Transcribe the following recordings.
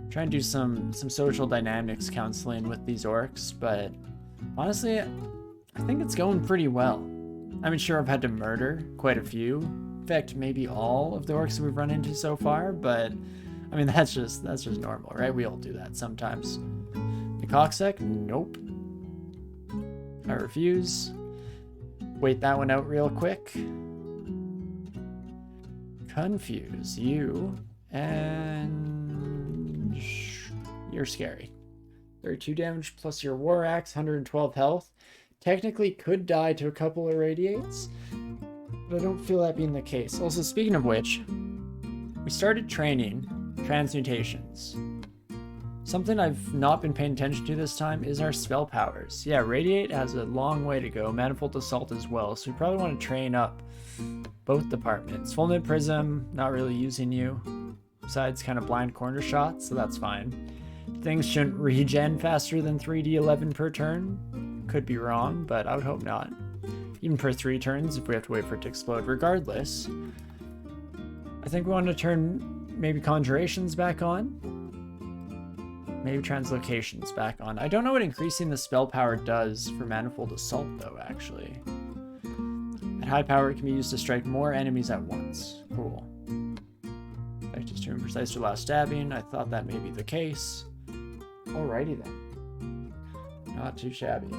Try and do some social dynamics counseling with these orcs, but honestly, I think it's going pretty well. I mean, sure, I've had to murder quite a few. In fact, maybe all of the orcs we've run into so far, but I mean, that's just normal, right? We all do that sometimes. The cocksec? Nope. I refuse. Wait that one out real quick. Confuse you, and you're scary. 32 damage plus your war axe, 112 health. Technically could die to a couple irradiates, but I don't feel that being the case. Also, speaking of which, we started training transmutations. Something I've not been paying attention to this time is our spell powers. Yeah, Radiate has a long way to go, Manifold Assault as well, so we probably want to train up both departments. Fulminate Prism, not really using you, besides kind of blind corner shots, so that's fine. Things shouldn't regen faster than 3d11 per turn. Could be wrong, but I would hope not. Even per 3 turns if we have to wait for it to explode. Regardless, I think we want to turn maybe Conjurations back on. Maybe Translocations back on. I don't know what increasing the spell power does for Manifold Assault, though, actually. At high power, it can be used to strike more enemies at once. Cool. Effect is 2 and precise to last stabbing. I thought that may be the case. Alrighty then. Not too shabby.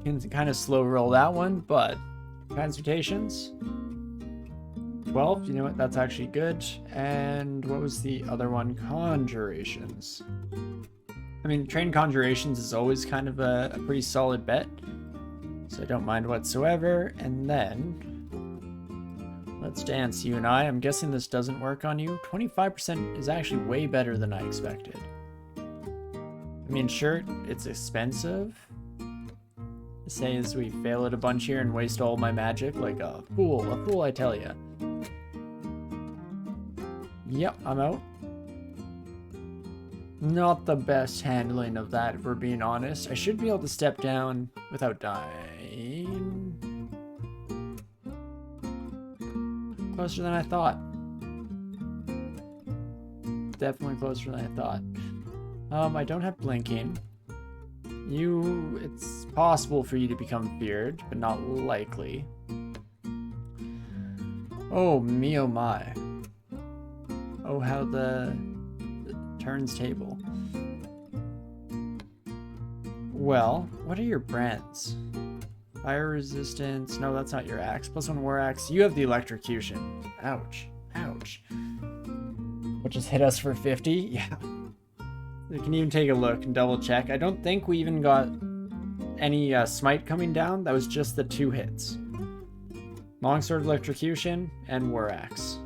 Can kind of slow roll that one, but Transmutations. 12, you know what, that's actually good. And what was the other one? Conjurations. I mean, train Conjurations is always kind of a pretty solid bet, so I don't mind whatsoever. And then, let's dance, you and I. I'm guessing this doesn't work on you. 25% is actually way better than I expected. I mean, sure, it's expensive. Say as we fail it a bunch here and waste all my magic like a fool, I tell ya. Yep, I'm out. Not the best handling of that, if we're being honest. I should be able to step down without dying. Closer than I thought. Definitely closer than I thought. I don't have blinking. It's possible for you to become feared, but not likely. Oh me, oh my. Oh, how the turns table. Well, what are your brands? Fire resistance. No, that's not your axe. +1 war axe. You have the electrocution. Ouch. Ouch. What just hit us for 50? Yeah. We can even take a look and double check. I don't think we even got any smite coming down. That was just the 2 hits. Longsword electrocution and war axe.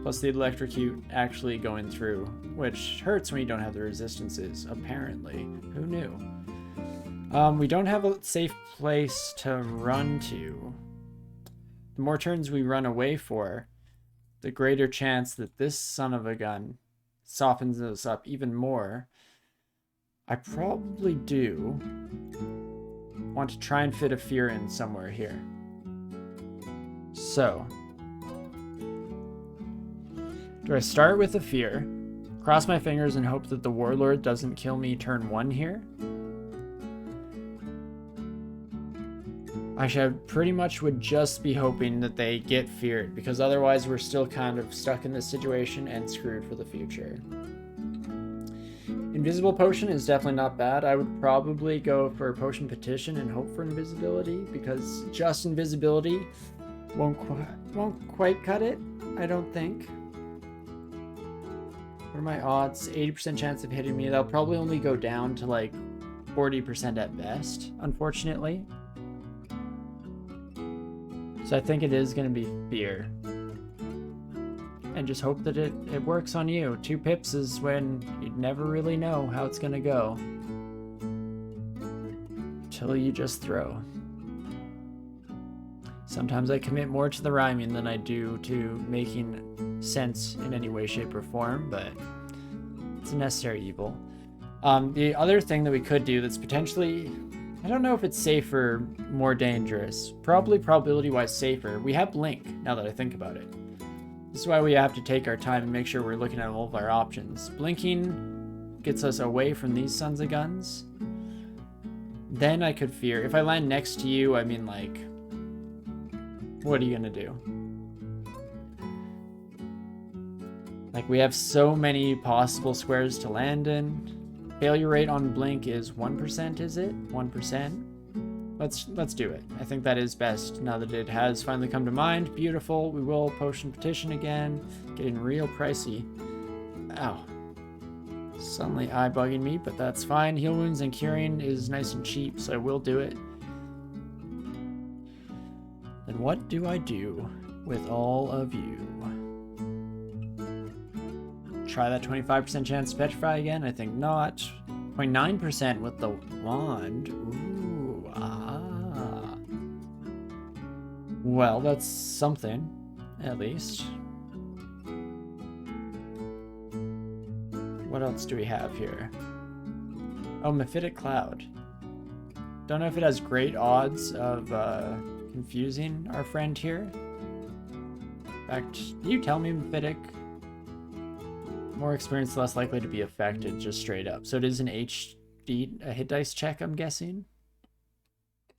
Plus the electrocute actually going through, which hurts when you don't have the resistances, apparently. Who knew? We don't have a safe place to run to. The more turns we run away for, the greater chance that this son of a gun softens us up even more. I probably do want to try and fit a fear in somewhere here. So, do I start with a fear, cross my fingers and hope that the warlord doesn't kill me turn 1 here? Actually, I pretty much would just be hoping that they get feared, because otherwise we're still kind of stuck in this situation and screwed for the future. Invisible potion is definitely not bad. I would probably go for potion petition and hope for invisibility, because just invisibility won't quite cut it, I don't think. What are my odds? 80% chance of hitting me. They'll probably only go down to like 40% at best, unfortunately. So I think it is going to be fear. And just hope that it works on you. 2 pips is when you'd never really know how it's going to go. Till you just throw. Sometimes I commit more to the rhyming than I do to making sense in any way, shape, or form, but it's a necessary evil. The other thing that we could do that's potentially, I don't know if it's safer, more dangerous, probably probability-wise safer. We have Blink, now that I think about it. This is why we have to take our time and make sure we're looking at all of our options. Blinking gets us away from these sons of guns. Then I could fear. If I land next to you, I mean, like, what are you gonna do? Like, we have so many possible squares to land in. Failure rate on blink is 1%, is it? 1%? Let's do it. I think that is best now that it has finally come to mind. Beautiful. We will potion petition again. Getting real pricey. Ow. Suddenly eye bugging me, but that's fine. Heal wounds and curing is nice and cheap, so I will do it. Then what do I do with all of you? Try that 25% chance to petrify again? I think not. 0.9% with the wand. Ooh, ah. Well, that's something, at least. What else do we have here? Oh, Mephitic Cloud. Don't know if it has great odds of confusing our friend here. In fact, can you tell me, Mephitic? More experience, less likely to be affected, just straight up. So it is an HD, a hit dice check, I'm guessing.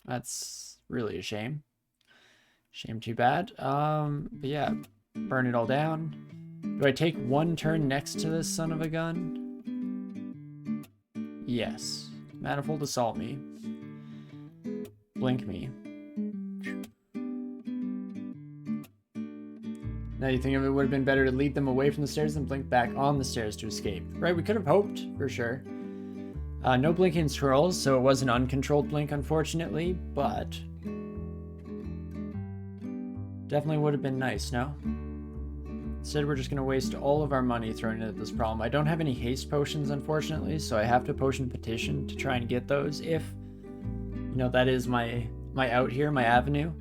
That's really a shame. Shame too bad. But yeah, burn it all down. Do I take one turn next to this son of a gun? Yes. Manifold assault me. Blink me. Now you think it would have been better to lead them away from the stairs than blink back on the stairs to escape. Right, we could have hoped, for sure. No blinking scrolls, so it was an uncontrolled blink, unfortunately, but definitely would have been nice, no? Instead, we're just going to waste all of our money throwing it at this problem. I don't have any haste potions, unfortunately, so I have to potion petition to try and get those if, you know, that is my out here, my avenue.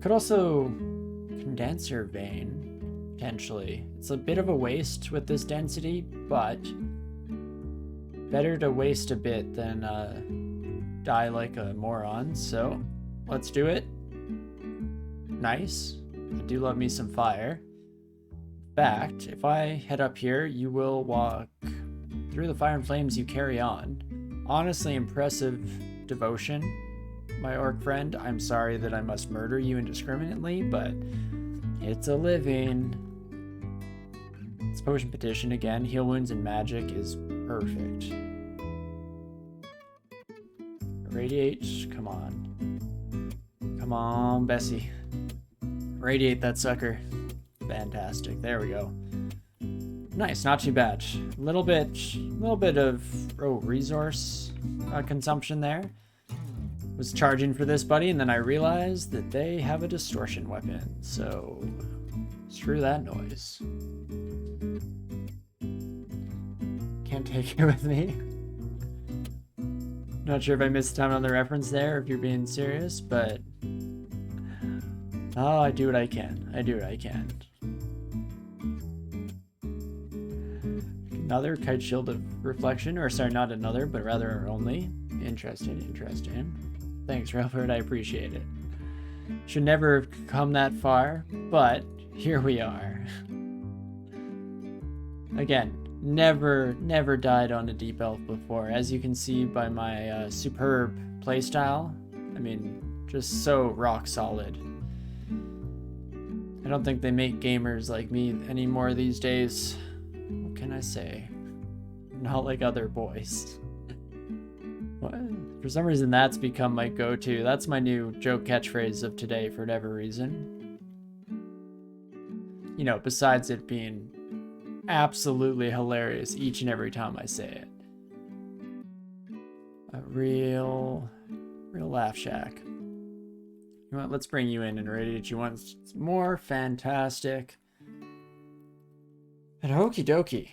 Could also condenser vein, potentially. It's a bit of a waste with this density, but better to waste a bit than die like a moron, so let's do it. Nice. I do love me some fire. In fact, if I head up here, you will walk through the fire and flames you carry on. Honestly, impressive devotion, my orc friend. I'm sorry that I must murder you indiscriminately, but it's a living. It's potion petition again. Heal wounds and magic is perfect. Radiate, come on. Come on, Bessie. Radiate that sucker. Fantastic. There we go. Nice, not too bad. A little bit of resource consumption there. Was charging for this buddy, and then I realized that they have a distortion weapon. So screw that noise. Can't take it with me. Not sure if I missed out on the reference there, if you're being serious, but oh, I do what I can. I do what I can. Another kite shield of reflection, or sorry, not another, but rather only. Interesting, interesting. Thanks, Ralphard, I appreciate it. Should never have come that far, but here we are. Again, never died on a deep elf before. As you can see by my superb playstyle, I mean, just so rock solid. I don't think they make gamers like me anymore these days. What can I say? Not like other boys. What? For some reason, that's become my go-to. That's my new joke catchphrase of today for whatever reason. You know, besides it being absolutely hilarious each and every time I say it. A real laugh shack. You know what? Let's bring you in and radiate you once more. Fantastic. And okie dokie.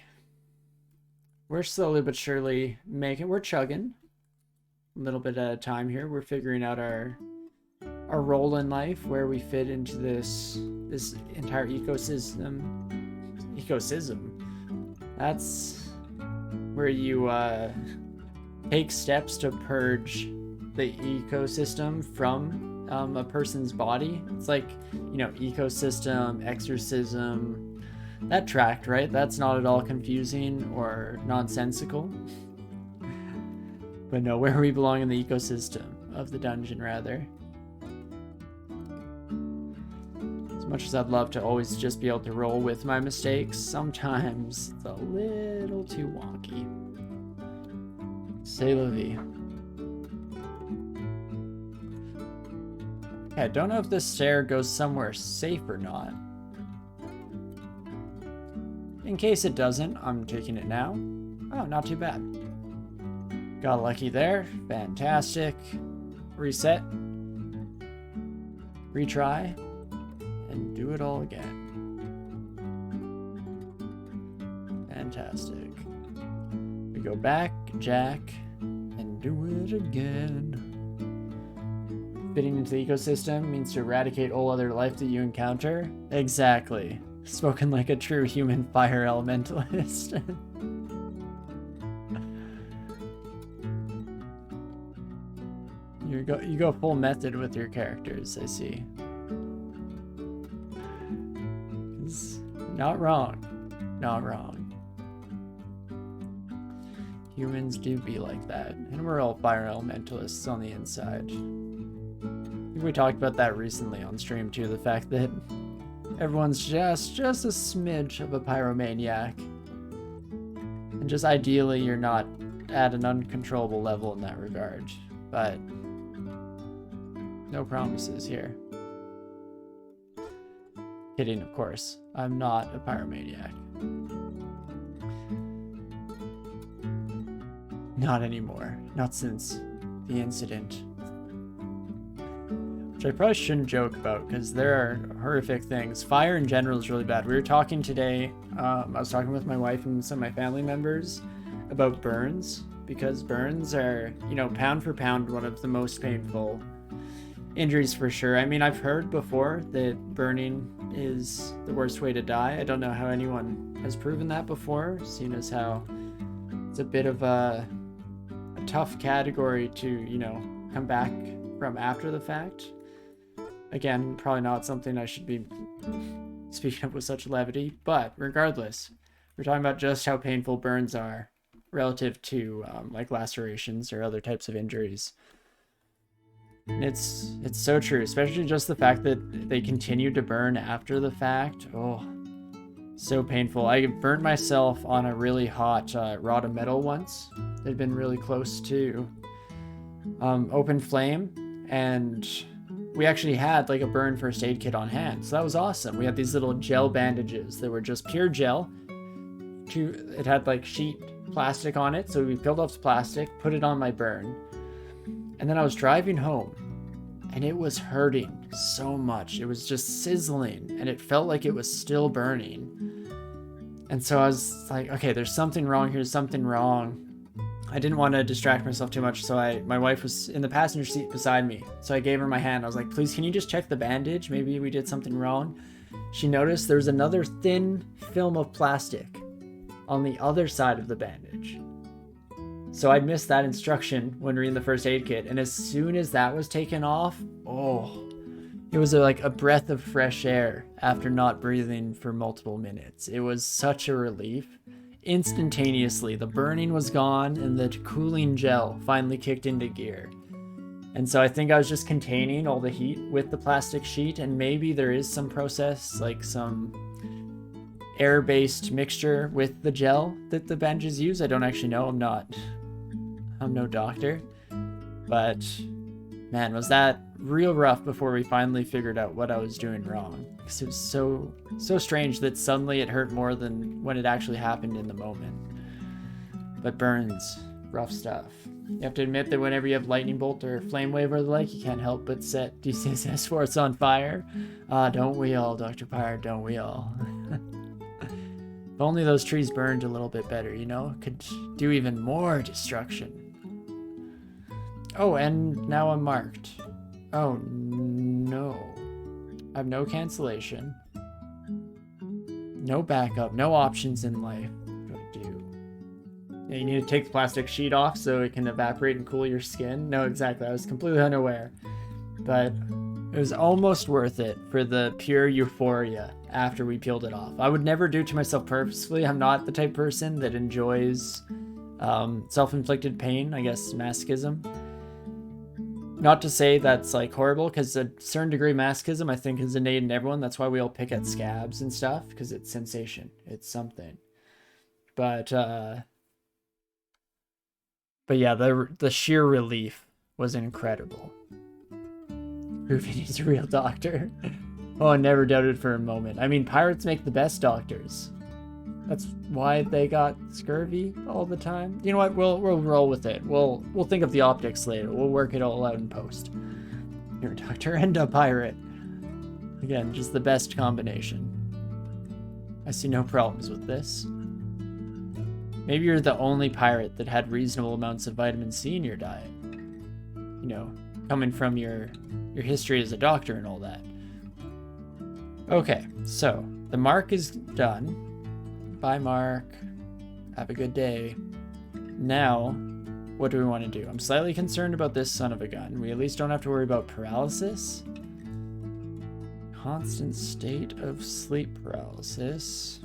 We're slowly but surely making, we're chugging a little bit at a time here. We're figuring out our role in life, where we fit into this entire ecosystem. That's where you take steps to purge the ecosystem from a person's body. It's like, you know, ecosystem, exorcism. That tracked, right? That's not at all confusing or nonsensical. But no, where we belong in the ecosystem of the dungeon, rather. As much as I'd love to always just be able to roll with my mistakes, sometimes it's a little too wonky. C'est la vie. Okay, I don't know if this stair goes somewhere safe or not. In case it doesn't, I'm taking it now. Oh, not too bad. Got lucky there. Fantastic. Reset. Retry. And do it all again. Fantastic. We go back, Jack, and do it again. Fitting into the ecosystem means to eradicate all other life that you encounter. Exactly. Spoken like a true human fire elementalist. You go full method with your characters, I see. Not wrong. Not wrong. Humans do be like that. And we're all fire elementalists on the inside. I think we talked about that recently on stream too, the fact that everyone's just a smidge of a pyromaniac. And just ideally you're not at an uncontrollable level in that regard. But no promises here. Kidding, of course. I'm not a pyromaniac. Not anymore. Not since the incident. Which I probably shouldn't joke about, because there are horrific things. Fire in general is really bad. We were talking today, I was talking with my wife and some of my family members about burns, because burns are, you know, pound for pound, one of the most painful injuries for sure. I mean, I've heard before that burning is the worst way to die. I don't know how anyone has proven that before, seeing as how it's a bit of a tough category to, you know, come back from after the fact. Again, probably not something I should be speaking of with such levity, but regardless, we're talking about just how painful burns are relative to like lacerations or other types of injuries. And it's so true, especially just the fact that they continue to burn after the fact. Oh, so painful. I burned myself on a really hot rod of metal once. It had been really close to open flame, and we actually had like a burn first aid kit on hand, so that was awesome. We had these little gel bandages that were just pure gel. It had like sheet plastic on it, so we peeled off the plastic, put it on my burn, and then I was driving home, and it was hurting so much. It was just sizzling, and it felt like it was still burning. And so I was like, okay, there's something wrong here, something wrong. I didn't want to distract myself too much, so my wife was in the passenger seat beside me. So I gave her my hand. I was like, please, can you just check the bandage? Maybe we did something wrong. She noticed there was another thin film of plastic on the other side of the bandage. So I'd missed that instruction when reading the first aid kit, and as soon as that was taken off, oh, it was like a breath of fresh air after not breathing for multiple minutes. It was such a relief. Instantaneously, the burning was gone and the cooling gel finally kicked into gear. And so I think I was just containing all the heat with the plastic sheet, and maybe there is some process, like some air-based mixture with the gel that the bandages use. I don't actually know. I'm no doctor. But man, was that real rough before we finally figured out what I was doing wrong. Because it was so strange that suddenly it hurt more than when it actually happened in the moment. But burns, rough stuff. You have to admit that whenever you have lightning bolt or flame wave or the like, you can't help but set DCSS force on fire. Don't we all, Dr. Pyre, don't we all? If only those trees burned a little bit better, you know? Could do even more destruction. Oh, and now I'm marked. Oh, no. I have no cancellation. No backup. No options in life. What do I do? Yeah, you need to take the plastic sheet off so it can evaporate and cool your skin. No, exactly. I was completely unaware. But It was almost worth it for the pure euphoria after we peeled it off. I would never do it to myself purposefully. I'm not the type of person that enjoys self-inflicted pain, I guess masochism. Not to say that's like horrible, because a certain degree of masochism I think is innate in everyone. That's why we all pick at scabs and stuff, because it's sensation. It's something. But yeah, the sheer relief was incredible. Ruby needs a real doctor. Oh, I never doubted for a moment. I mean, pirates make the best doctors. That's why they got scurvy all the time. You know what? We'll roll with it. We'll think of the optics later. We'll work it all out in post. You're a doctor and a pirate. Again, just the best combination. I see no problems with this. Maybe you're the only pirate that had reasonable amounts of vitamin C in your diet. You know, coming from your history as a doctor and all that. Okay, so the mark is done. Bye, Mark. Have a good day. Now, what do we want to do? I'm slightly concerned about this son of a gun. We at least don't have to worry about paralysis. Constant state of sleep paralysis.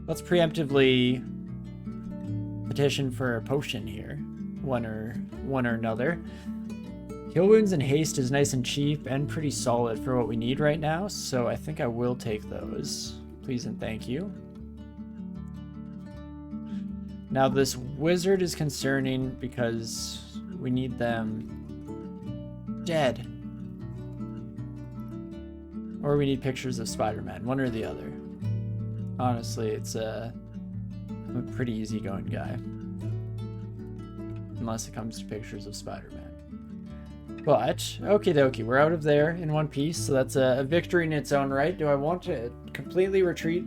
Let's preemptively petition for a potion here. One or another. Heal wounds and haste is nice and cheap and pretty solid for what we need right now, so I think I will take those. Please and thank you. Now this wizard is concerning because we need them dead. Or we need pictures of Spider-Man, one or the other. Honestly, I'm a pretty easygoing guy. Unless it comes to pictures of Spider-Man. But, okie dokie, we're out of there in one piece, so that's a victory in its own right. Do I want to completely retreat,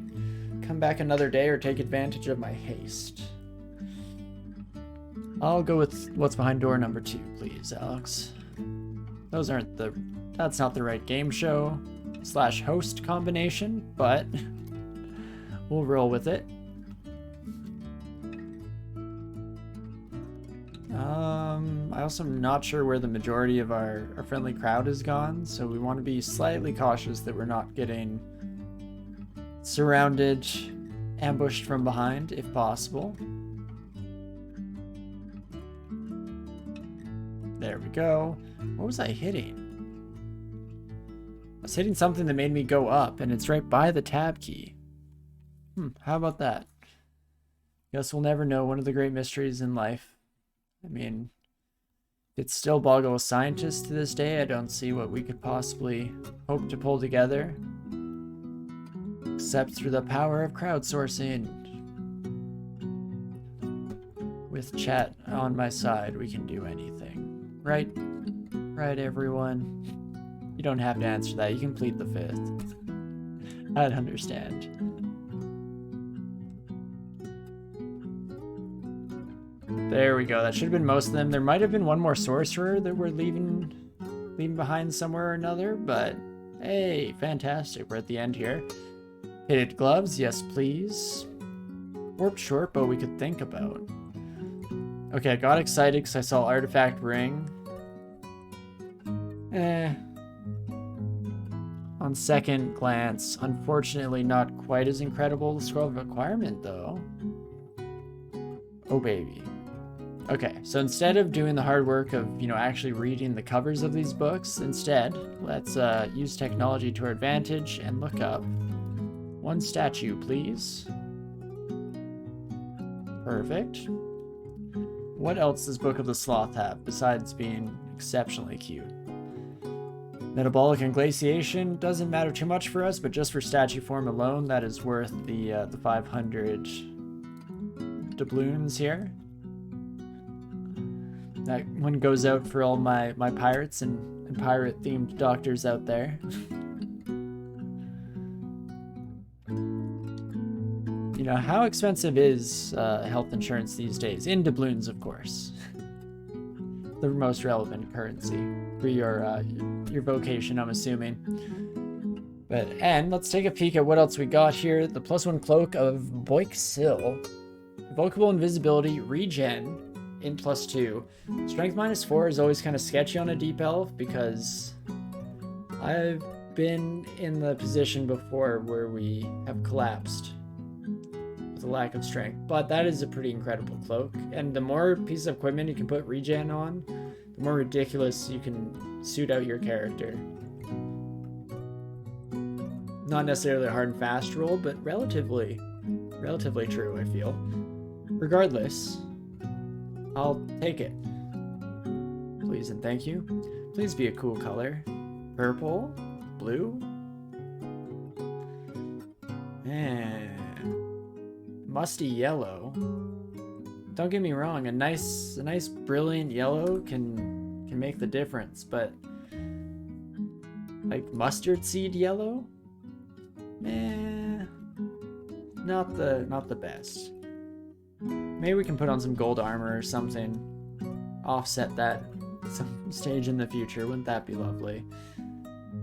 come back another day, or take advantage of my haste? I'll go with what's behind door number 2, please, Alex. That's not the right game show / host combination, but we'll roll with it. I also am not sure where the majority of our friendly crowd has gone, so we want to be slightly cautious that we're not getting surrounded, ambushed from behind, if possible. There we go. What was I hitting? I was hitting something that made me go up, and it's right by the tab key. How about that? Guess we'll never know. One of the great mysteries in life. I mean, it's still boggles scientists to this day. I don't see what we could possibly hope to pull together. Except through the power of crowdsourcing. With chat on my side, we can do anything. Right? Right, everyone? You don't have to answer that. You can plead the fifth. I'd understand. There we go. That should have been most of them. There might have been one more sorcerer that we're leaving behind somewhere or another, but hey, fantastic. We're at the end here. Pitted gloves, yes please. Warped short bow we could think about. Okay, I got excited because I saw artifact ring. On second glance, unfortunately not quite as incredible. The scroll of acquirement though. Oh baby. Okay, so instead of doing the hard work of, actually reading the covers of these books, instead, let's use technology to our advantage and look up one statue, please. Perfect. What else does Book of the Sloth have, besides being exceptionally cute? Metabolic and glaciation doesn't matter too much for us, but just for statue form alone, that is worth the 500 doubloons here. That one goes out for all my pirates and pirate-themed doctors out there. How expensive is health insurance these days? In doubloons, of course. The most relevant currency for your vocation, I'm assuming. And let's take a peek at what else we got here. The +1 cloak of Boixil. Evocable invisibility, regen. int +2. Strength -4 is always kind of sketchy on a deep elf because I've been in the position before where we have collapsed with a lack of strength. But that is a pretty incredible cloak. And the more pieces of equipment you can put regen on, the more ridiculous you can suit out your character. Not necessarily a hard and fast rule, but relatively true, I feel. Regardless, I'll take it. Please and thank you. Please be a cool color. Purple? Blue? Musty yellow. Don't get me wrong, a nice brilliant yellow can make the difference, but like mustard seed yellow? Not the best. Maybe we can put on some gold armor or something. Offset that some stage in the future. Wouldn't that be lovely?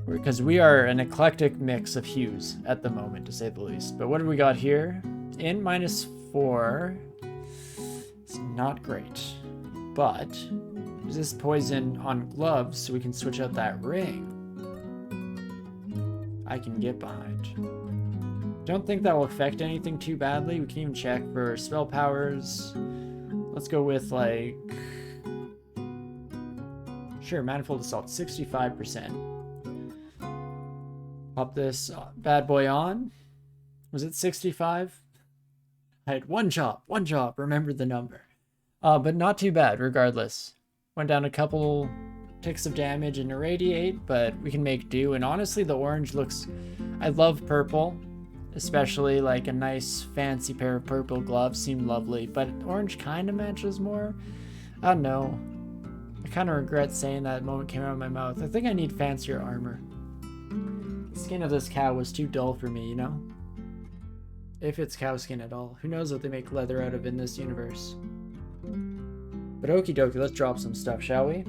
Because we are an eclectic mix of hues at the moment, to say the least. But what do we got here? Int -4. It's not great. But resist poison on gloves, so we can switch out that ring. I can get behind. Don't think that will affect anything too badly. We can even check for spell powers. Let's go with like... Sure, Manifold Assault, 65%. Pop this bad boy on. Was it 65? I had one chop, remember the number. But not too bad, regardless. Went down a couple ticks of damage and irradiate, but we can make do. And honestly, the orange looks... I love purple. Especially like a nice fancy pair of purple gloves seem lovely, but orange kind of matches more. I don't know. I kind of regret saying that moment came out of my mouth. I think I need fancier armor. The skin of this cow was too dull for me, you know? If it's cow skin at all. Who knows what they make leather out of in this universe. But okie dokie, let's drop some stuff, shall we?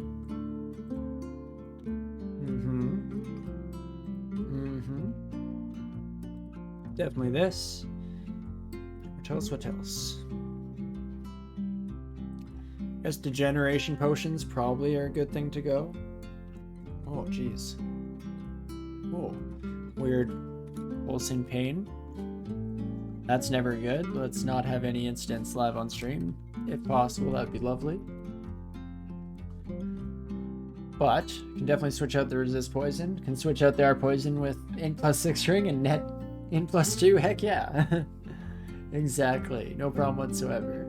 Definitely this. What else? Guess degeneration potions probably are a good thing to go. Oh, jeez. Oh, weird pulsing pain. That's never good. Let's not have any incidents live on stream. If possible, that'd be lovely. But, can definitely switch out the resist poison. Can switch out the R poison with int +6 ring and net int +2, heck yeah. Exactly, no problem whatsoever.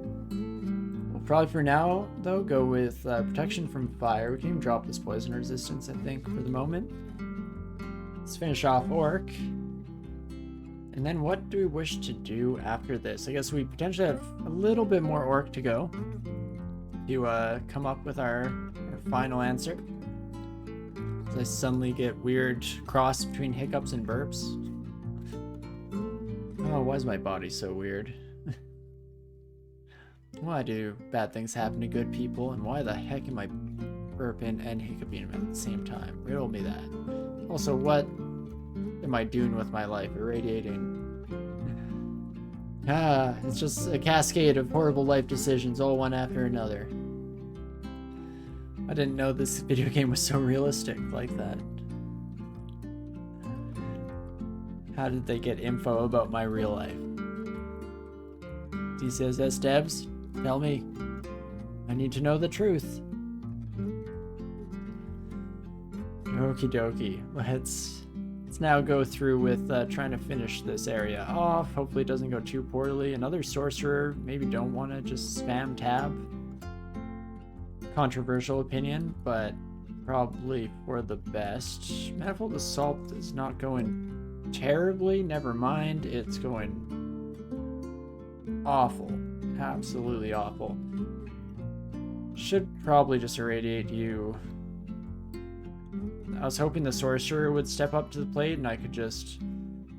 We'll probably for now, though, go with protection from fire. We can even drop this poison resistance, I think, for the moment. Let's finish off Orc. And then what do we wish to do after this? I guess we potentially have a little bit more Orc to go to come up with our final answer. As I suddenly get weird cross between hiccups and burps. Oh, why is my body so weird? Why do bad things happen to good people, and why the heck am I burping and hiccuping at the same time? Riddle me that. Also, what am I doing with my life? Irradiating. It's just a cascade of horrible life decisions, all one after another. I didn't know this video game was so realistic like that. How did they get info about my real life? DCSS devs, tell me. I need to know the truth. Okie dokie. Let's now go through with trying to finish this area off. Hopefully it doesn't go too poorly. Another sorcerer. Maybe don't want to just spam tab. Controversial opinion, but probably for the best. Manifold Assault is not going terribly, never mind, it's going awful. Absolutely awful. Should probably just irradiate you. I was hoping the sorcerer would step up to the plate and I could just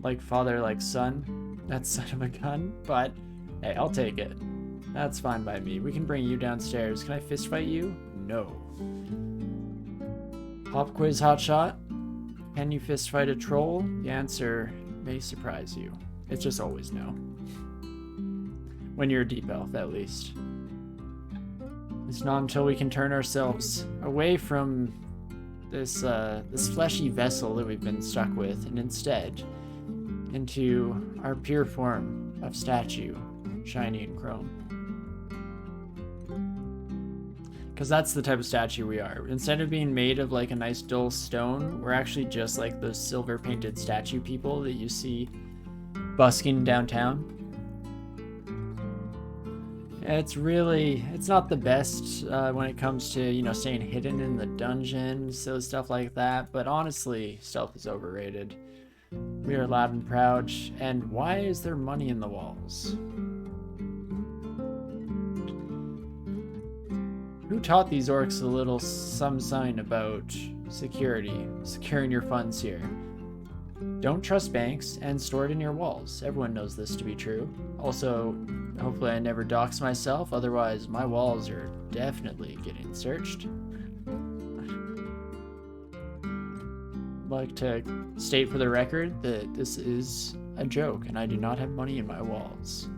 like father like son, that son of a gun, but hey, I'll take it. That's fine by me. We can bring you downstairs. Can I fist fight you? No. Pop quiz hotshot. Can you fist fight a troll? The answer may surprise you. It's just always no. When you're a deep elf, at least. It's not until we can turn ourselves away from this this fleshy vessel that we've been stuck with, and instead into our pure form of statue, shiny and chrome. Because that's the type of statue we are. Instead of being made of like a nice dull stone, we're actually just like those silver painted statue people that you see busking downtown. It's not the best when it comes to, you know, staying hidden in the dungeons, so stuff like that, but honestly, stealth is overrated. We are loud and proud, and why is there money in the walls? Who taught these orcs a little some sign about security, securing your funds here? Don't trust banks and store it in your walls. Everyone knows this to be true. Also, hopefully I never dox myself, otherwise my walls are definitely getting searched. I'd like to state for the record that this is a joke and I do not have money in my walls.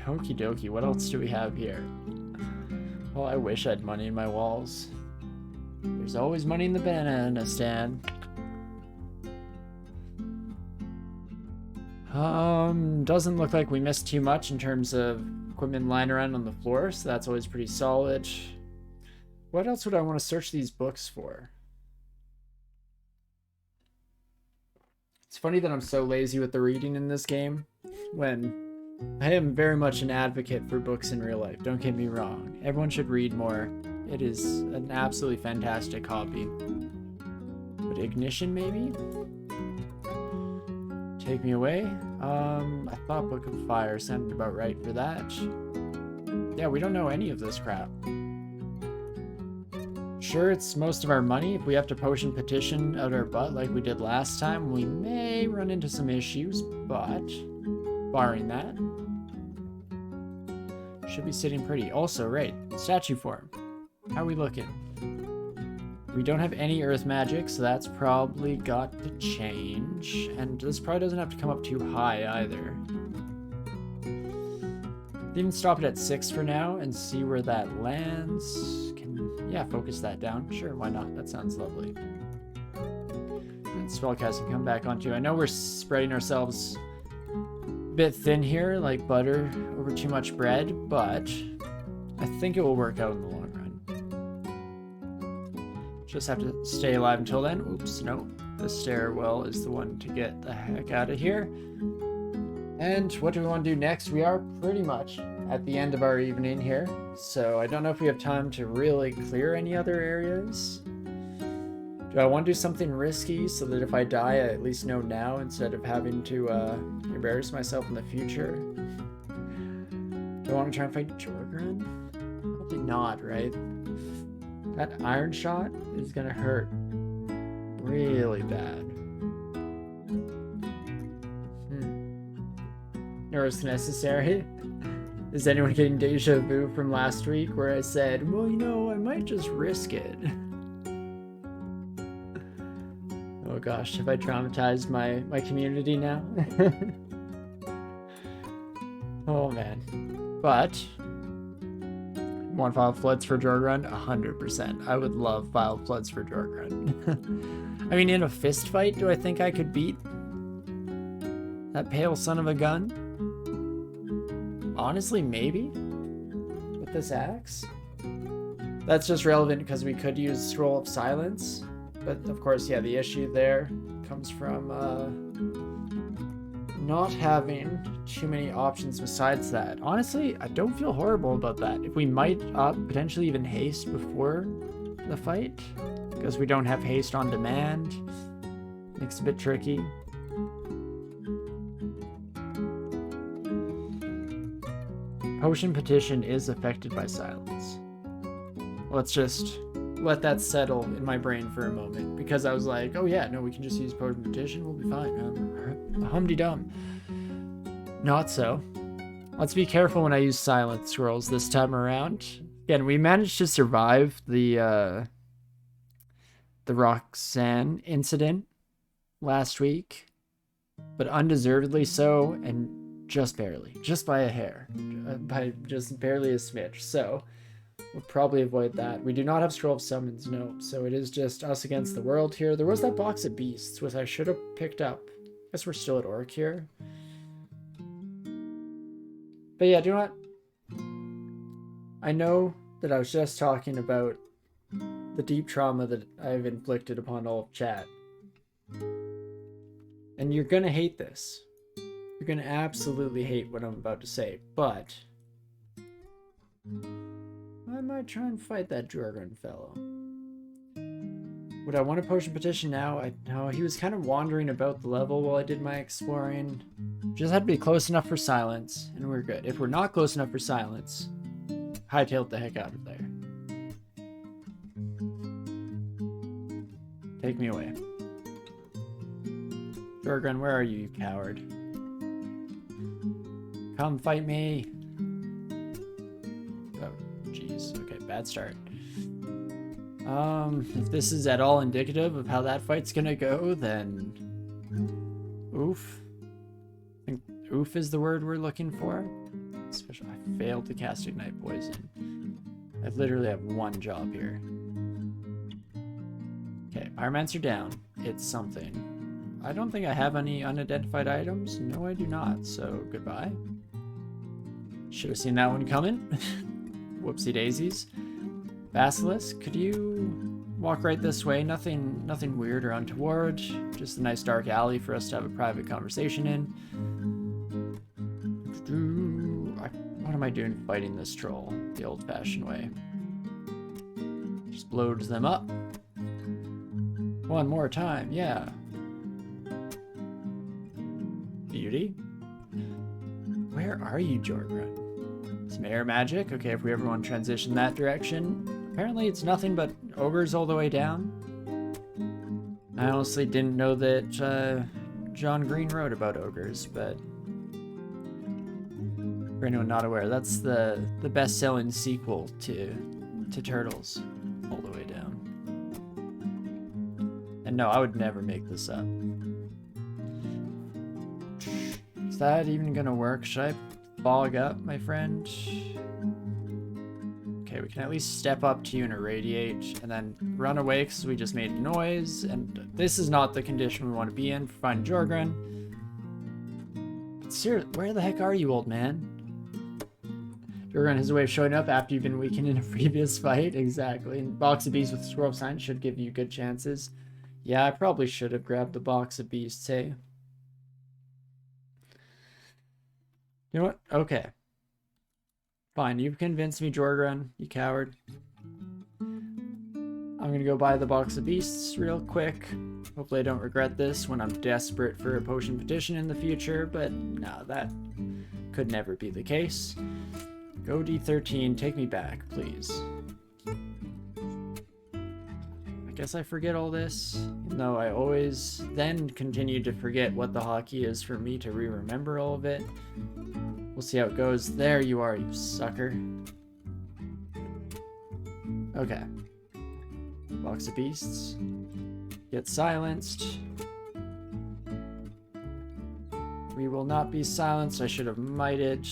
Okie dokie, what else do we have here? Well, I wish I had money in my walls. There's always money in the banana stand. Doesn't look like we missed too much in terms of equipment lying around on the floor, so that's always pretty solid. What else would I want to search these books for? It's funny that I'm so lazy with the reading in this game, when I am very much an advocate for books in real life, don't get me wrong. Everyone should read more. It is an absolutely fantastic hobby. But ignition, maybe? Take me away? I thought Book of Fire sounded about right for that. Yeah, we don't know any of this crap. Sure, it's most of our money. If we have to potion petition out our butt like we did last time, we may run into some issues, but barring that, should be sitting pretty. Also, right, statue form. How are we looking? We don't have any earth magic, so that's probably got to change. And this probably doesn't have to come up too high either. Even stop it at 6 for now and see where that lands. Yeah, focus that down. Sure, why not? That sounds lovely. And spellcasting come back onto. I know we're spreading ourselves a bit thin here, like butter over too much bread, but I think it will work out in the long run. Just have to stay alive until then. Oops, no. The stairwell is the one to get the heck out of here. And what do we want to do next? We are pretty much at the end of our evening here, so I don't know if we have time to really clear any other areas. Do I want to do something risky so that if I die, I at least know now instead of having to embarrass myself in the future? Do I want to try and fight Jorgrun? Probably not, right? That iron shot is gonna hurt really bad. No risk necessary. Is anyone getting deja vu from last week where I said, well, you know, I might just risk it? Oh gosh, have I traumatized my community now? Oh man. But want Filed Floods for Jorgrun? 100%. I would love Filed Floods for Jorgrun. I mean, in a fist fight, do I think I could beat that pale son of a gun? Honestly, maybe. With this axe? That's just relevant because we could use Scroll of Silence. But of course, yeah, the issue there comes from not having too many options besides that. Honestly, I don't feel horrible about that. If we might potentially even haste before the fight, because we don't have haste on demand, makes it a bit tricky. Potion petition is affected by silence. Let's just let that settle in my brain for a moment, because I was like, oh yeah, no, we can just use potion petition, we'll be fine. Hum-de-dum. Not so. Let's be careful when I use silent scrolls this time around. Again, we managed to survive the Roxanne incident last week, but undeservedly so, and just barely, just by a hair, by just barely a smidge. So we'll probably avoid that. We do not have Scroll of Summons, no. So it is just us against the world here. There was that box of beasts, which I should have picked up. I guess we're still at Orc here. But yeah, do not... I know that I was just talking about the deep trauma that I've inflicted upon all of chat. And you're gonna hate this. You're gonna absolutely hate what I'm about to say, but I might try and fight that Jorgun fellow. Would I want a potion petition now? No, he was kind of wandering about the level while I did my exploring. Just had to be close enough for silence, and we're good. If we're not close enough for silence, hightailed the heck out of there. Take me away. Jorgun, where are you, you coward? Come fight me. Oh, jeez. Okay, bad start. If this is at all indicative of how that fight's gonna go, then... Oof. I think oof is the word we're looking for. Especially, I failed to cast Ignite Poison. I literally have one job here. Okay, Pyromancer down. It's something. I don't think I have any unidentified items. No, I do not, so goodbye. Should have seen that one coming. Whoopsie daisies. Basilisk, could you walk right this way? Nothing weird or untoward. Just a nice dark alley for us to have a private conversation in. What am I doing fighting this troll the old-fashioned way? Just loads them up. One more time, yeah. Beauty. Where are you, Jorgun? Some air magic? Okay, if we ever want to transition that direction. Apparently it's nothing but ogres all the way down. I honestly didn't know that John Green wrote about ogres, but for anyone not aware, that's the best-selling sequel to Turtles all the way down. And no, I would never make this up. Is that even gonna work? Should I fog up, my friend? Okay, we can at least step up to you and irradiate, and then run away because we just made a noise, and this is not the condition we want to be in for finding Jorgun. But seriously, where the heck are you, old man? Jorgun has a way of showing up after you've been weakened in a previous fight. Exactly. And box of beasts with scroll of sign should give you good chances. Yeah, I probably should have grabbed the box of beasts, hey? You know what? Okay. Fine, you've convinced me, Jorgun, you coward. I'm gonna go buy the box of beasts real quick. Hopefully I don't regret this when I'm desperate for a potion petition in the future, but no, that could never be the case. Go D13, take me back, please. I guess I forget all this, even though I always then continue to forget what the hockey is for me to remember all of it. We'll see how it goes. There you are, you sucker. Okay. Box of beasts. Get silenced. We will not be silenced. I should have mighted.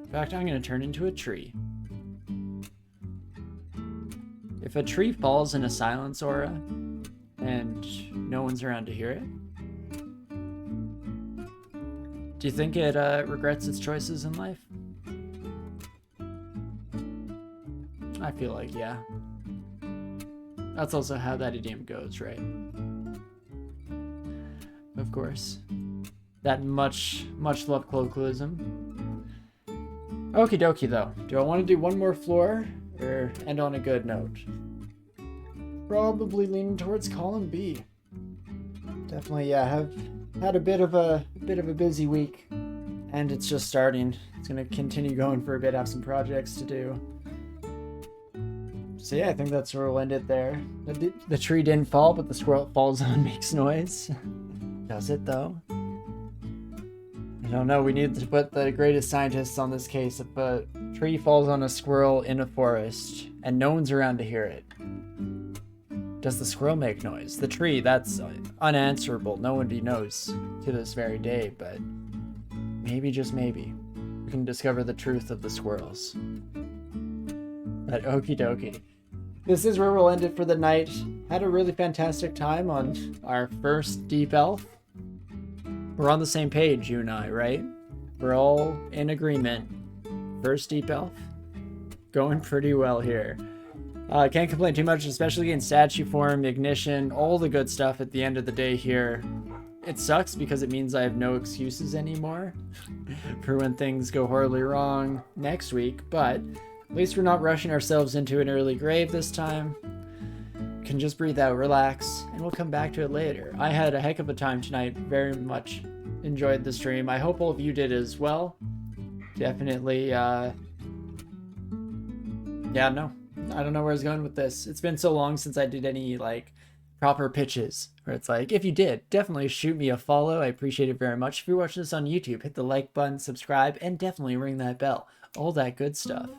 In fact, I'm going to turn into a tree. If a tree falls in a silence aura and no one's around to hear it, do you think it regrets its choices in life? I feel like, yeah. That's also how that idiom goes, right? Of course. That much loved colloquialism. Okie dokie, though. Do I want to do one more floor or end on a good note? Probably leaning towards column B. Definitely, yeah. Have had a bit of a busy week, and it's just starting. It's gonna continue going for a bit. Have some projects to do. So yeah, I think that's where we'll end it there. The tree didn't fall, but the squirrel it falls on makes noise. Does it though? I don't know. We need to put the greatest scientists on this case. If a tree falls on a squirrel in a forest and no one's around to hear it, Does the squirrel make noise? The tree, that's unanswerable. No one knows to this very day, but maybe, just maybe, we can discover the truth of the squirrels. But okie dokie. This is where we'll end it for the night. Had a really fantastic time on our first Deep Elf. We're on the same page, you and I, right? We're all in agreement. First Deep Elf. Going pretty well here. Can't complain too much, especially in statue form, ignition, all the good stuff at the end of the day here. It sucks because it means I have no excuses anymore for when things go horribly wrong next week, but at least we're not rushing ourselves into an early grave this time. Can just breathe out, relax, and we'll come back to it later. I had a heck of a time tonight, very much enjoyed the stream. I hope all of you did as well. Definitely, yeah, no. I don't know where I was going with this. It's been so long since I did any, like, proper pitches. Where it's like, if you did, definitely shoot me a follow. I appreciate it very much. If you're watching this on YouTube, hit the like button, subscribe, and definitely ring that bell. All that good stuff.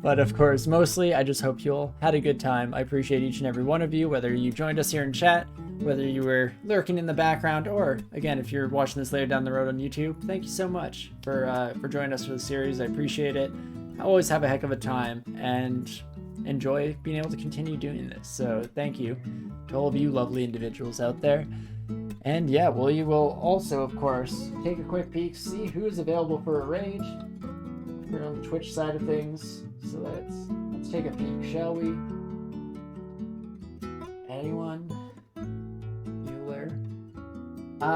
But of course, mostly, I just hope you all had a good time. I appreciate each and every one of you, whether you joined us here in chat, whether you were lurking in the background, or, again, if you're watching this later down the road on YouTube, thank you so much for joining us for the series. I appreciate it. I always have a heck of a time, and enjoy being able to continue doing this. So thank you to all of you lovely individuals out there. And yeah, we will also, of course, take a quick peek, see who's available for a raid. We're on the Twitch side of things, so let's take a peek, shall we? Anyone? Bueller?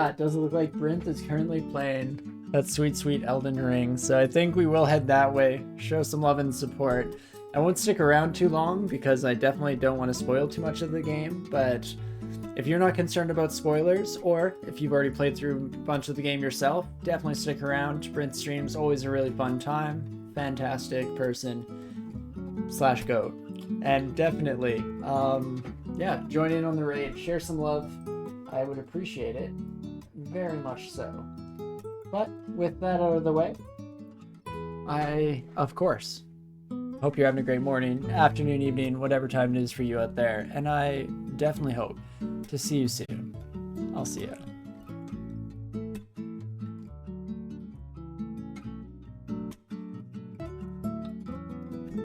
It doesn't look like Brent is currently playing that sweet, sweet Elden Ring, so I think we will head that way, show some love and support. I won't stick around too long because I definitely don't want to spoil too much of the game, but if you're not concerned about spoilers, or if you've already played through a bunch of the game yourself, definitely stick around. Brent stream's always a really fun time. Fantastic person / goat. And definitely, yeah, join in on the raid, share some love. I would appreciate it. Very much so. But with that out of the way, I, of course, hope you're having a great morning, afternoon, evening, whatever time it is for you out there. And I definitely hope to see you soon. I'll see you.